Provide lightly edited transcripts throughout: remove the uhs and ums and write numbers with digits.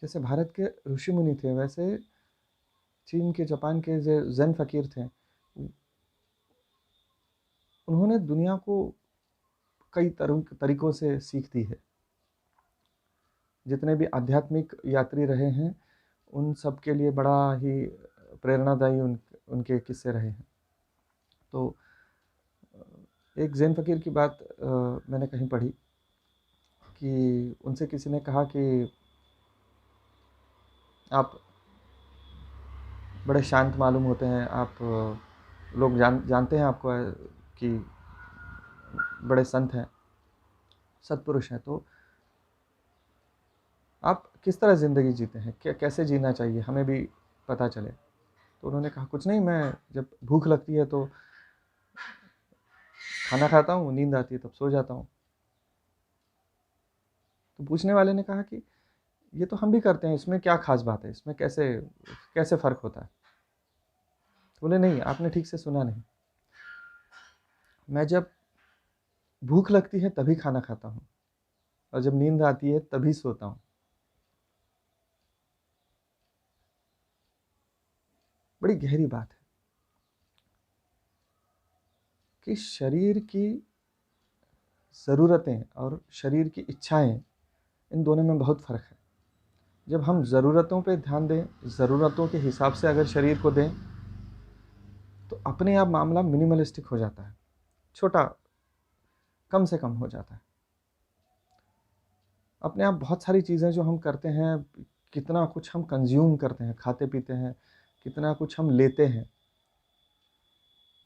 जैसे भारत के ऋषि मुनि थे, वैसे चीन के, जापान के जो ज़ेन फ़कीर थे, उन्होंने दुनिया को कई तरीकों से सीख दी है। जितने भी आध्यात्मिक यात्री रहे हैं, उन सब के लिए बड़ा ही प्रेरणादायी उनके किस्से रहे हैं। तो एक ज़ेन फ़कीर की बात मैंने कहीं पढ़ी कि उनसे किसी ने कहा कि आप बड़े शांत मालूम होते हैं, आप लोग जानते हैं आपको कि बड़े संत हैं, सत्पुरुष हैं, तो आप किस तरह ज़िंदगी जीते हैं, कैसे जीना चाहिए, हमें भी पता चले। तो उन्होंने कहा, कुछ नहीं, मैं जब भूख लगती है तो खाना खाता हूँ, नींद आती है तब सो जाता हूँ। तो पूछने वाले ने कहा कि ये तो हम भी करते हैं, इसमें क्या खास बात है, इसमें कैसे कैसे फ़र्क होता है। तो बोले, नहीं, आपने ठीक से सुना नहीं, मैं जब भूख लगती है तभी खाना खाता हूँ, और जब नींद आती है तभी सोता हूँ। बड़ी गहरी बात है कि शरीर की ज़रूरतें और शरीर की इच्छाएं, इन दोनों में बहुत फ़र्क है। जब हम ज़रूरतों पे ध्यान दें, ज़रूरतों के हिसाब से अगर शरीर को दें, तो अपने आप मामला मिनिमलिस्टिक हो जाता है, छोटा, कम से कम हो जाता है। अपने आप बहुत सारी चीज़ें जो हम करते हैं, कितना कुछ हम कंज्यूम करते हैं, खाते पीते हैं, कितना कुछ हम लेते हैं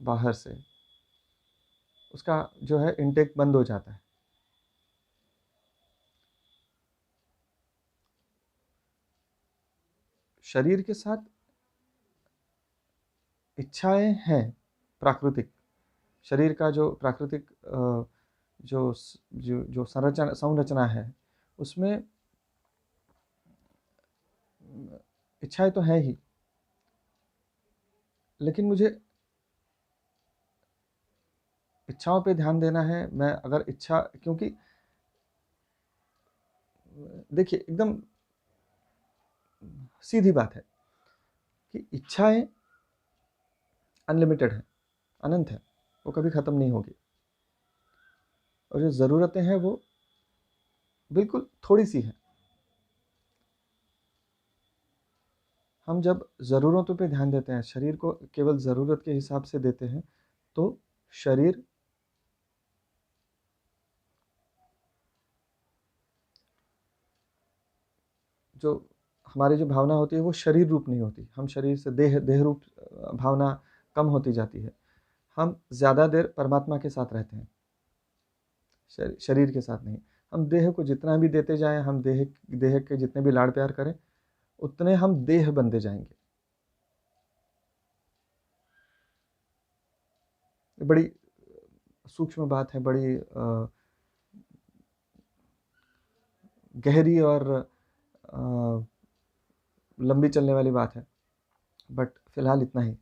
बाहर से, उसका जो है इनटेक बंद हो जाता है। शरीर के साथ इच्छाएं हैं प्राकृतिक, शरीर का जो प्राकृतिक जो जो जो संरचना है, उसमें इच्छाएं तो है ही, लेकिन मुझे इच्छाओं पे ध्यान देना है। मैं अगर इच्छा, क्योंकि देखिए, एकदम सीधी बात है कि इच्छाएं अनलिमिटेड हैं, अनंत है, वो कभी ख़त्म नहीं होगी। और जो ज़रूरतें हैं वो बिल्कुल थोड़ी सी हैं। हम जब ज़रूरतों पे ध्यान देते हैं, शरीर को केवल ज़रूरत के हिसाब से देते हैं, तो शरीर जो हमारी जो भावना होती है वो शरीर रूप नहीं होती, हम शरीर से देह रूप भावना कम होती जाती है। हम ज़्यादा देर परमात्मा के साथ रहते हैं, शरीर के साथ नहीं। हम देह को जितना भी देते जाएं, हम देह के जितने भी लाड़ प्यार करें, उतने हम देह बनते जाएंगे। बड़ी सूक्ष्म बात है, बड़ी गहरी और लंबी चलने वाली बात है, बट फिलहाल इतना ही।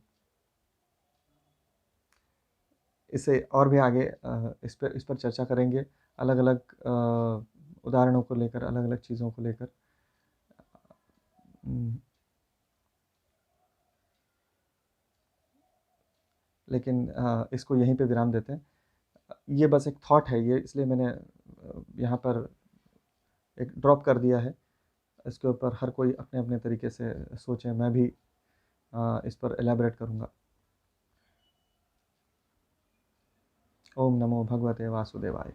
इसे और भी आगे इस पर चर्चा करेंगे, अलग अलग उदाहरणों को लेकर, अलग अलग चीज़ों को लेकर। लेकिन इसको यहीं पे विराम देते हैं। ये बस एक थॉट है, ये इसलिए मैंने यहाँ पर एक ड्रॉप कर दिया है। इसके ऊपर हर कोई अपने अपने तरीके से सोचे, मैं भी इस पर एलैबोरेट करूँगा। ओम नमो भगवते वासुदेवाय।